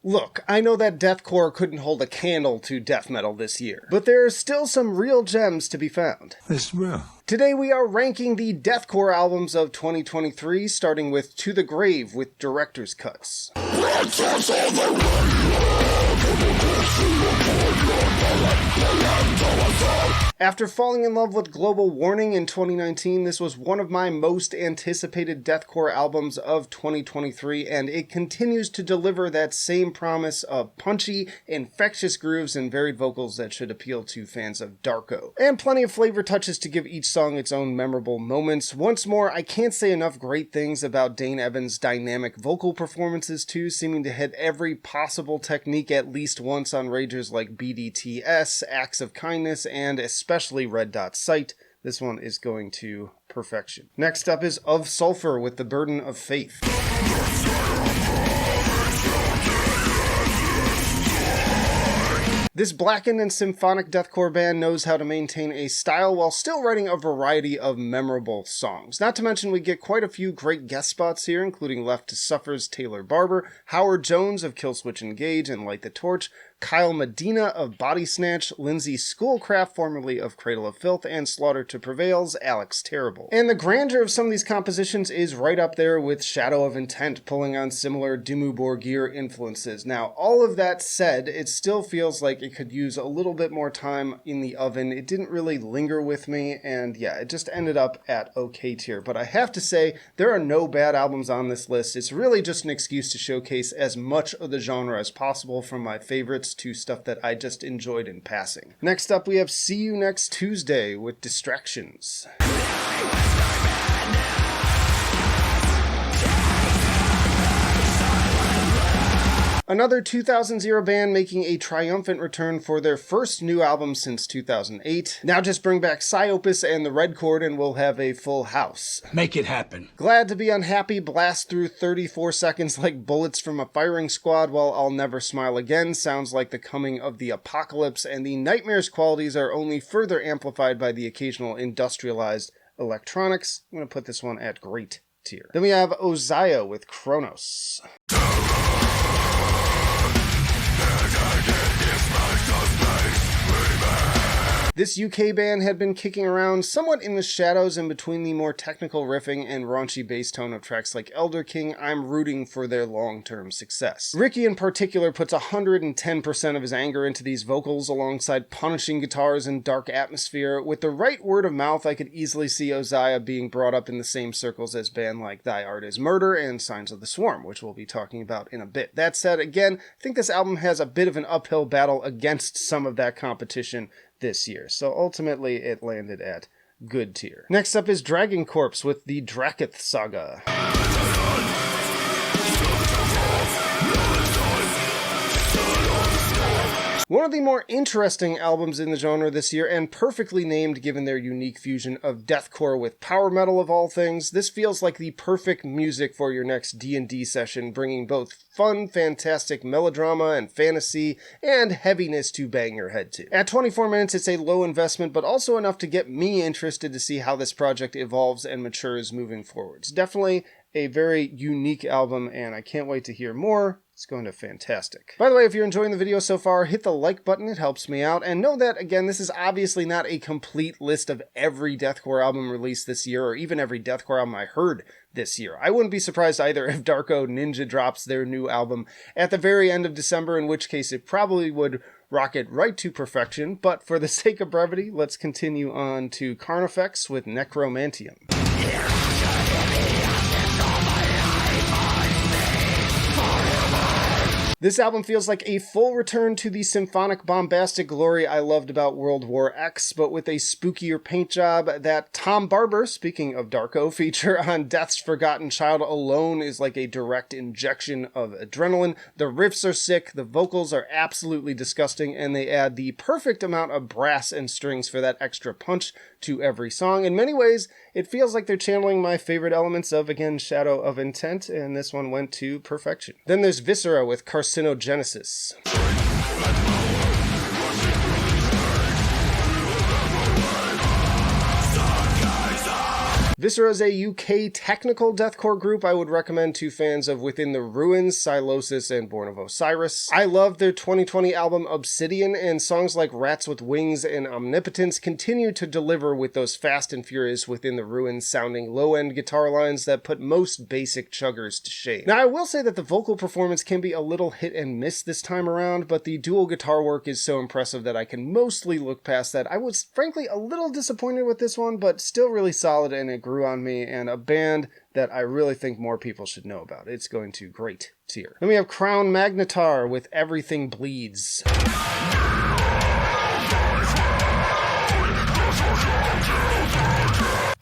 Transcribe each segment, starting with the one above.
Look, I know that deathcore couldn't hold a candle to death metal this year, but there are still some real gems to be found. This will. Today we are ranking the deathcore albums of 2023, starting with To the Grave with Director's Cuts. After falling in love with Global Warning in 2019, this was one of my most anticipated deathcore albums of 2023, and it continues to deliver that same promise of punchy, infectious grooves and varied vocals that should appeal to fans of Darko. And plenty of flavor touches to give each song its own memorable moments. Once more, I can't say enough great things about Dane Evans' dynamic vocal performances too, seeming to hit every possible technique at least once on ragers like BDTS, Acts of Kindness, and especially Red Dot Sight. This one is going to perfection. Next up is Of Sulfur with The Burden of Faith. This blackened and symphonic deathcore band knows how to maintain a style while still writing a variety of memorable songs. Not to mention we get quite a few great guest spots here, including Left to Suffer's Taylor Barber, Howard Jones of Killswitch Engage and Light the Torch, Kyle Medina of Body Snatch, Lindsay Schoolcraft, formerly of Cradle of Filth, and Slaughter to Prevail's Alex Terrible. And the grandeur of some of these compositions is right up there with Shadow of Intent, pulling on similar Dimmu Borgir influences. Now, all of that said, it still feels like it could use a little bit more time in the oven. It didn't really linger with me, and yeah, it just ended up at okay tier. But I have to say, there are no bad albums on this list. It's really just an excuse to showcase as much of the genre as possible, from my favorites to stuff that I just enjoyed in passing. Next up, we have See You Next Tuesday with Distractions. Another 2000 band making a triumphant return for their first new album since 2008. Now just bring back Psyopus and the Red Chord and we'll have a full house. Make it happen. Glad to be unhappy blast through 34 seconds like bullets from a firing squad while I'll Never Smile Again sounds like the coming of the apocalypse, and the Nightmares qualities are only further amplified by the occasional industrialized electronics. I'm going to put this one at great tier. Then we have Osiah with Chronos. This UK band had been kicking around somewhat in the shadows in between the more technical riffing and raunchy bass tone of tracks like Elder King. I'm rooting for their long-term success. Ricky in particular puts 110% of his anger into these vocals alongside punishing guitars and dark atmosphere. With the right word of mouth, I could easily see Osiah being brought up in the same circles as bands like Thy Art Is Murder and Signs of the Swarm, which we'll be talking about in a bit. That said, again, I think this album has a bit of an uphill battle against some of that competition this year, so ultimately it landed at good tier. Next up is Dragoncorpse with the Drakketh Saga. One of the more interesting albums in the genre this year, and perfectly named given their unique fusion of deathcore with power metal of all things. This feels like the perfect music for your next D&D session, bringing both fun, fantastic melodrama and fantasy, and heaviness to bang your head to. At 24 minutes, it's a low investment, but also enough to get me interested to see how this project evolves and matures moving forwards. Definitely a very unique album, and I can't wait to hear more. It's going to fantastic. By the way, if you're enjoying the video so far, hit the like button, it helps me out. And know that, again, this is obviously not a complete list of every deathcore album released this year, or even every deathcore album I heard this year. I wouldn't be surprised either if Darko Ninja drops their new album at the very end of December, in which case it probably would rocket right to perfection. But for the sake of brevity, let's continue on to Carnifex with Necromanteum. This album feels like a full return to the symphonic bombastic glory I loved about World War X, but with a spookier paint job. That Tom Barber, speaking of Darko, feature on Death's Forgotten Child alone is like a direct injection of adrenaline. The riffs are sick, the vocals are absolutely disgusting, and they add the perfect amount of brass and strings for that extra punch to every song. In many ways, it feels like they're channeling my favorite elements of, again, Shadow of Intent, and this one went to perfection. Then there's Viscera with Carcinogenesis. Viscera is a UK technical deathcore group I would recommend to fans of Within the Ruins, Silosis, and Born of Osiris. I love their 2020 album Obsidian, and songs like Rats with Wings and Omnipotence continue to deliver with those fast and furious Within the Ruins sounding low-end guitar lines that put most basic chuggers to shame. Now, I will say that the vocal performance can be a little hit and miss this time around, but the dual guitar work is so impressive that I can mostly look past that. I was frankly a little disappointed with this one, but still really solid, and it grew on me, and a band that I really think more people should know about. It's going to great tier. Then we have Crown Magnetar with Everything Bleeds.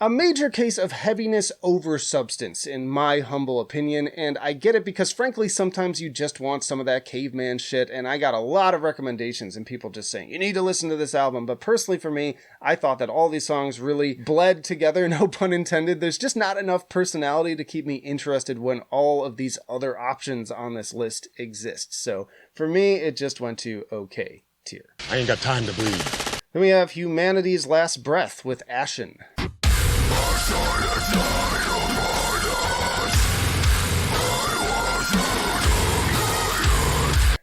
A major case of heaviness over substance, in my humble opinion, and I get it because frankly sometimes you just want some of that caveman shit, and I got a lot of recommendations and people just saying, you need to listen to this album, but personally for me, I thought that all these songs really bled together, no pun intended. There's just not enough personality to keep me interested when all of these other options on this list exist, so for me it just went to okay tier. I ain't got time to bleed. Then we have Humanity's Last Breath with Ashen.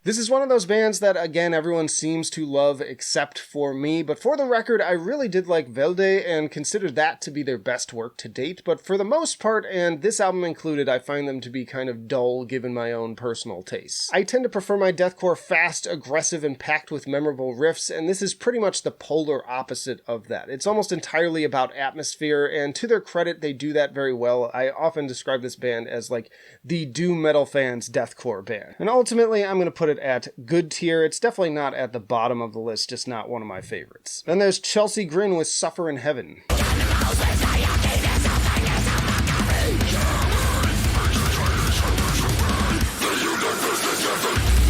This is one of those bands that, again, everyone seems to love except for me, but for the record, I really did like Velde and considered that to be their best work to date, but for the most part, and this album included, I find them to be kind of dull given my own personal tastes. I tend to prefer my deathcore fast, aggressive, and packed with memorable riffs, and this is pretty much the polar opposite of that. It's almost entirely about atmosphere, and to their credit, they do that very well. I often describe this band as like the doom metal fans' deathcore band. And ultimately, I'm going to put it at good tier. It's definitely not at the bottom of the list, just not one of my favorites. Then there's Chelsea Grin with Suffer in Heaven.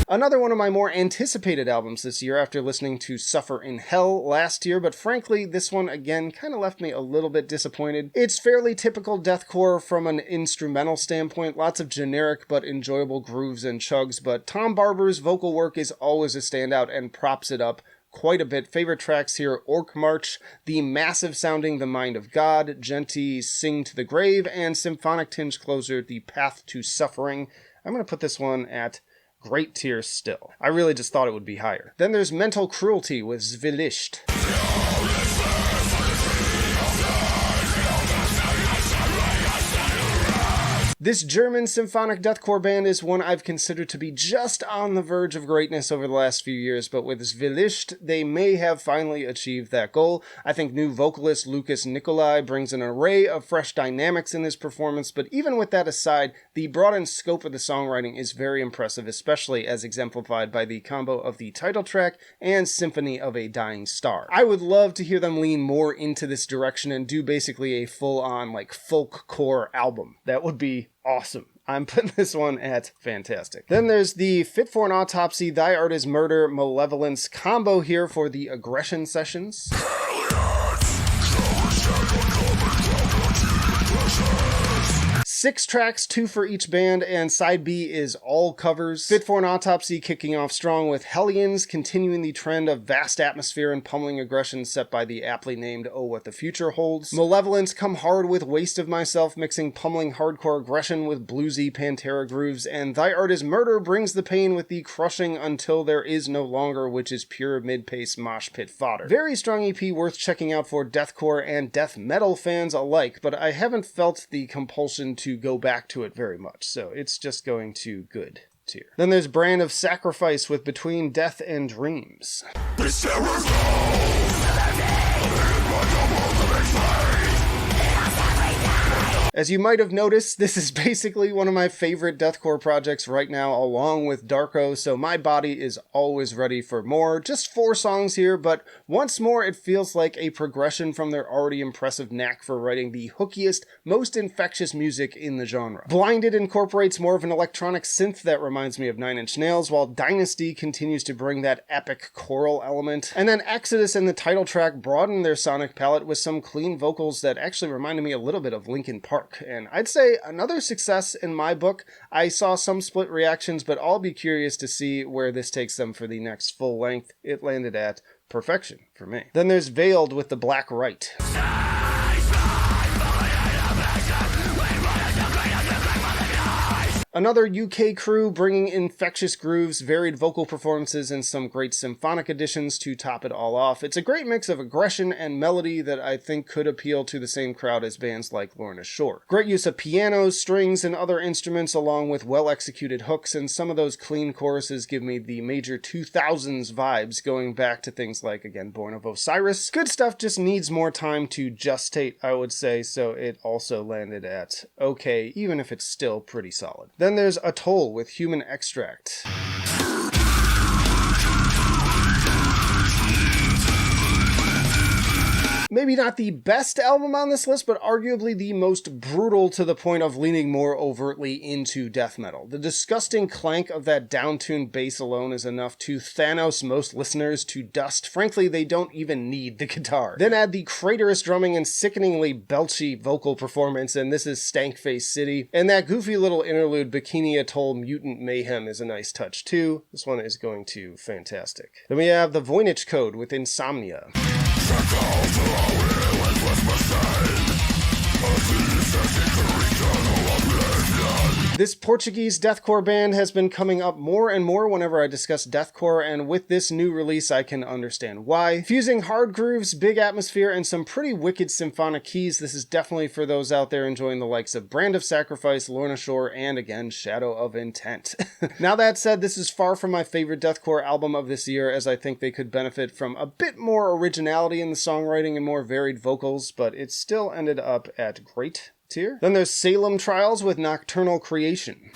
Another one of my more anticipated albums this year after listening to Suffer in Hell last year, but frankly, this one again kind of left me a little bit disappointed. It's fairly typical deathcore from an instrumental standpoint, lots of generic but enjoyable grooves and chugs, but Tom Barber's vocal work is always a standout and props it up quite a bit. Favorite tracks here, Orc March, the massive sounding The Mind of God, Genty Sing to the Grave, and symphonic tinge closer, The Path to Suffering. I'm going to put this one at great tier still. I really just thought it would be higher. Then there's Mental Cruelty with Zwielicht. This German symphonic deathcore band is one I've considered to be just on the verge of greatness over the last few years, but with Zwielicht, they may have finally achieved that goal. I think new vocalist Lucas Nicolai brings an array of fresh dynamics in his performance, but even with that aside, the broadened scope of the songwriting is very impressive, especially as exemplified by the combo of the title track and Symphony of a Dying Star. I would love to hear them lean more into this direction and do basically a full-on, like, folk core album. That would be awesome. I'm putting this one at fantastic. Then there's the Fit for an Autopsy, Thy Art is Murder, Malevolence combo here for the aggression sessions. 6 tracks, 2 for each band, and side B is all covers. Fit for an Autopsy kicking off strong with Hellions, continuing the trend of vast atmosphere and pummeling aggression set by the aptly named Oh What the Future Holds. Malevolence come hard with Waste of Myself, mixing pummeling hardcore aggression with bluesy Pantera grooves, and Thy Art is Murder brings the pain with the crushing Until There Is No Longer, which is pure mid-pace mosh pit fodder. Very strong EP worth checking out for deathcore and death metal fans alike, but I haven't felt the compulsion to go back to it very much, so it's just going to good tier. Then there's Brand of Sacrifice with Between Death and Dreams. As you might have noticed, this is basically one of my favorite deathcore projects right now, along with Darko, so my body is always ready for more. Just 4 songs here, but once more it feels like a progression from their already impressive knack for writing the hookiest, most infectious music in the genre. Blinded incorporates more of an electronic synth that reminds me of Nine Inch Nails, while Dynasty continues to bring that epic choral element. And then Exodus and the title track broaden their sonic palette with some clean vocals that actually reminded me a little bit of Linkin Park. And I'd say another success in my book. I saw some split reactions, but I'll be curious to see where this takes them for the next full length. It landed at perfection for me. Then there's Veiled with the Black Rite. Another UK crew bringing infectious grooves, varied vocal performances, and some great symphonic additions to top it all off. It's a great mix of aggression and melody that I think could appeal to the same crowd as bands like Lorna Shore. Great use of pianos, strings, and other instruments along with well-executed hooks, and some of those clean choruses give me the major 2000s vibes going back to things like, again, Born of Osiris. Good stuff, just needs more time to gestate, I would say, so it also landed at okay, even if it's still pretty solid. Then there's Atoll with Human Extract. Maybe not the best album on this list, but arguably the most brutal to the point of leaning more overtly into death metal. The disgusting clank of that down-tuned bass alone is enough to Thanos most listeners to dust. Frankly, they don't even need the guitar. Then add the craterous drumming and sickeningly belchy vocal performance, and this is Stankface City. And that goofy little interlude, Bikini Atoll Mutant Mayhem, is a nice touch too. This one is going to fantastic. Then we have the Voynich Code with Insomnia. This Portuguese deathcore band has been coming up more and more whenever I discuss deathcore, and with this new release I can understand why. Fusing hard grooves, big atmosphere, and some pretty wicked symphonic keys, this is definitely for those out there enjoying the likes of Brand of Sacrifice, Lorna Shore, and again, Shadow of Intent. Now that said, this is far from my favorite deathcore album of this year, as I think they could benefit from a bit more originality in the songwriting and more varied vocals, but it still ended up at great tier. Then there's Salem Trials with Nocturnal Creation.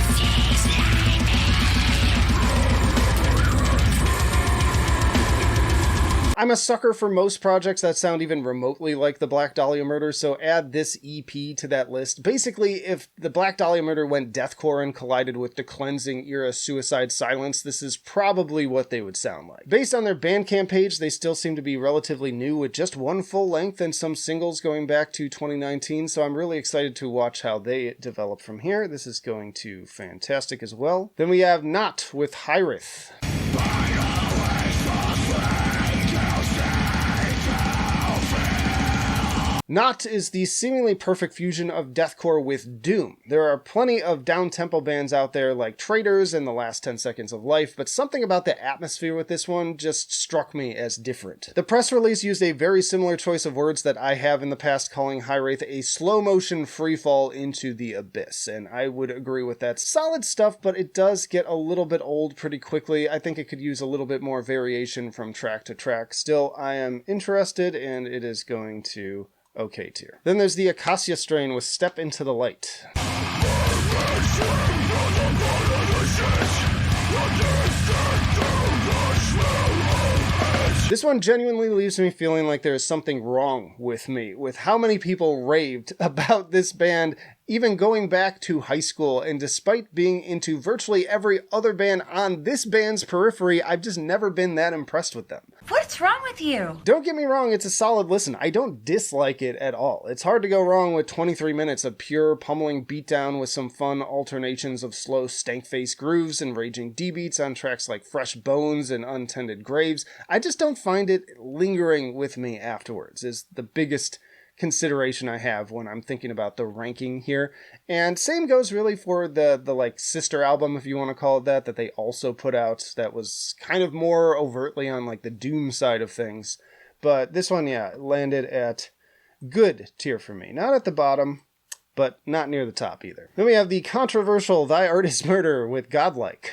I'm a sucker for most projects that sound even remotely like the Black Dahlia Murder, so add this EP to that list. Basically, if the Black Dahlia Murder went deathcore and collided with the cleansing era Suicide Silence, this is probably what they would sound like. Based on their Bandcamp page, they still seem to be relatively new with just one full length and some singles going back to 2019, so I'm really excited to watch how they develop from here. This is going to fantastic as well. Then we have Nott with Hiraeth. Nott is the seemingly perfect fusion of deathcore with doom. There are plenty of down-tempo bands out there like Traitors and The Last 10 Seconds of Life, but something about the atmosphere with this one just struck me as different. The press release used a very similar choice of words that I have in the past, calling Hiraeth a slow-motion freefall into the abyss, and I would agree with that. Solid stuff, but it does get a little bit old pretty quickly. I think it could use a little bit more variation from track to track. Still, I am interested, and it is going to okay tier. Then there's the Acacia strain with Step Into the Light. This one genuinely leaves me feeling like there is something wrong with me, with how many people raved about this band, even going back to high school, and despite being into virtually every other band on this band's periphery, I've just never been that impressed with them. What's wrong with you? Don't get me wrong, it's a solid listen. I don't dislike it at all. It's hard to go wrong with 23 minutes of pure pummeling beatdown with some fun alternations of slow stank-face grooves and raging D-beats on tracks like Fresh Bones and Untended Graves. I just don't find it lingering with me afterwards, is the biggest consideration I have when I'm thinking about the ranking here. And same goes really for the like sister album, if you want to call it that they also put out, that was kind of more overtly on like the doom side of things. But this one, yeah, landed at good tier for me. Not at the bottom, but not near the top either. Then we have the controversial Thy Art Is Murder with Godlike.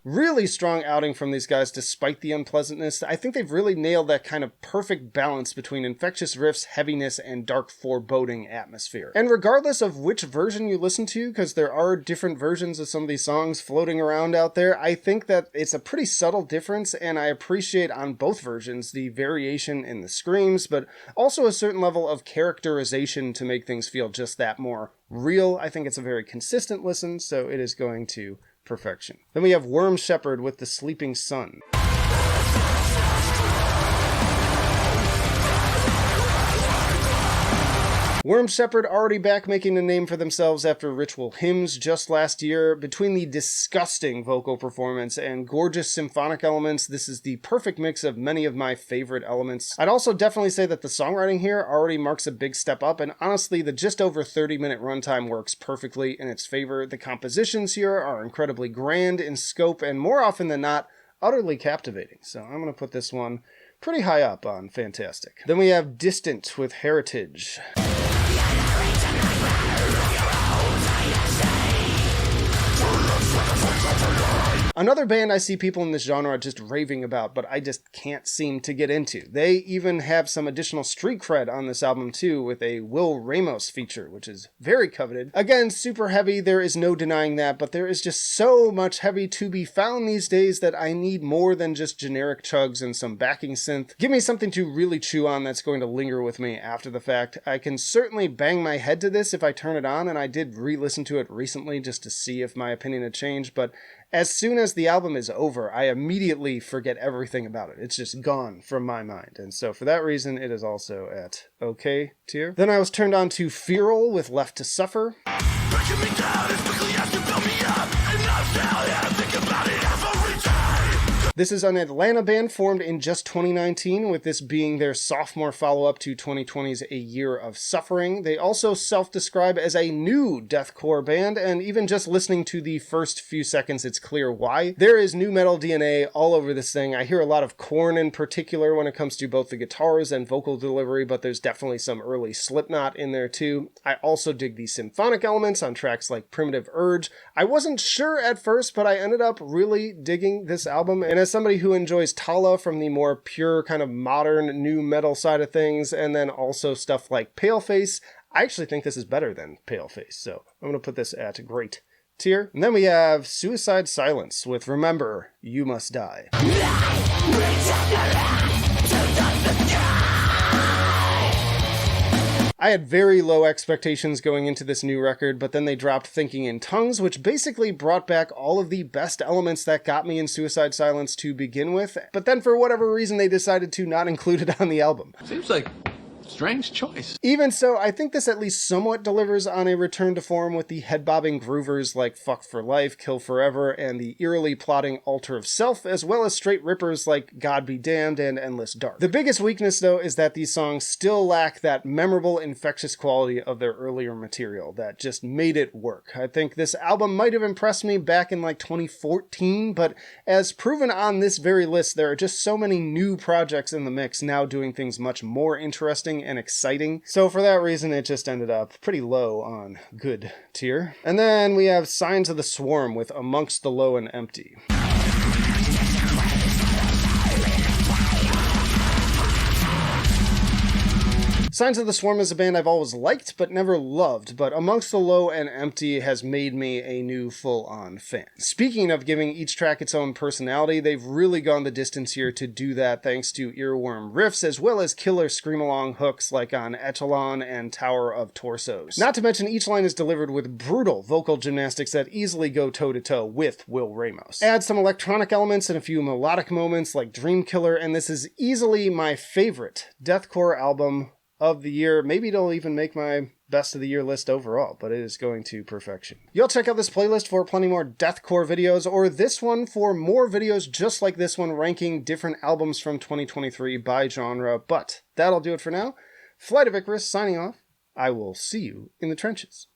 Really strong outing from these guys despite the unpleasantness. I think they've really nailed that kind of perfect balance between infectious riffs, heaviness, and dark foreboding atmosphere. And regardless of which version you listen to, because there are different versions of some of these songs floating around out there, I think that it's a pretty subtle difference, and I appreciate on both versions the variation in the screams, but also a certain level of characterization to make things feel just that more real. I think it's a very consistent listen, so it is going to perfection. Then we have Worm Shepherd with The Sleeping Sun. Worm Shepherd already back making a name for themselves after Ritual Hymns just last year. Between the disgusting vocal performance and gorgeous symphonic elements, this is the perfect mix of many of my favorite elements. I'd also definitely say that the songwriting here already marks a big step up, and honestly, the just over 30-minute runtime works perfectly in its favor. The compositions here are incredibly grand in scope, and more often than not, utterly captivating. So I'm going to put this one pretty high up on fantastic. Then we have Distant with Heritage. Another band I see people in this genre just raving about, but I just can't seem to get into. They even have some additional street cred on this album too, with a Will Ramos feature, which is very coveted. Again, super heavy, there is no denying that, but there is just so much heavy to be found these days that I need more than just generic chugs and some backing synth. Give me something to really chew on that's going to linger with me after the fact. I can certainly bang my head to this if I turn it on, and I did re-listen to it recently just to see if my opinion had changed, but as soon as the album is over, I immediately forget everything about it. It's just gone from my mind. And so for that reason, it is also at okay tier. Then I was turned on to Feral with Left to Suffer. Breaking me down as quickly as you build me up, and I think about it every time. This is an Atlanta band formed in just 2019, with this being their sophomore follow-up to 2020's A Year of Suffering. They also self-describe as a new deathcore band, and even just listening to the first few seconds, it's clear why. There is nu metal DNA all over this thing. I hear a lot of Korn in particular when it comes to both the guitars and vocal delivery, but there's definitely some early Slipknot in there too. I also dig the symphonic elements on tracks like Primitive Urge. I wasn't sure at first, but I ended up really digging this album, and as somebody who enjoys Tala from the more pure kind of modern nu metal side of things, and then also stuff like Paleface, I actually think this is better than Paleface, so I'm going to put this at great tier. And then we have Suicide Silence with Remember, You Must Die. I had very low expectations going into this new record, but then they dropped Thinking in Tongues, which basically brought back all of the best elements that got me in Suicide Silence to begin with, but then for whatever reason they decided to not include it on the album. Seems like strange choice. Even so, I think this at least somewhat delivers on a return to form with the head-bobbing groovers like Fuck for Life, Kill Forever, and the eerily plotting Altar of Self, as well as straight rippers like God Be Damned and Endless Dark. The biggest weakness, though, is that these songs still lack that memorable, infectious quality of their earlier material that just made it work. I think this album might have impressed me back in like 2014, but as proven on this very list, there are just so many new projects in the mix now doing things much more interesting and exciting. So for that reason, it just ended up pretty low on good tier. And then we have Signs of the Swarm with Amongst the Low and Empty. Signs of the Swarm is a band I've always liked but never loved, but Amongst the Low and Empty has made me a new full-on fan. Speaking of giving each track its own personality, they've really gone the distance here to do that thanks to earworm riffs as well as killer scream-along hooks like on Atoll and Tower of Torsos. Not to mention each line is delivered with brutal vocal gymnastics that easily go toe-to-toe with Will Ramos. Add some electronic elements and a few melodic moments like Dream Killer, and this is easily my favorite deathcore album of the year. Maybe it'll even make my best of the year list overall, but it is going to perfection. You'll check out this playlist for plenty more deathcore videos, or this one for more videos just like this one ranking different albums from 2023 by genre, but that'll do it for now. Flight of Icarus signing off. I will see you in the trenches.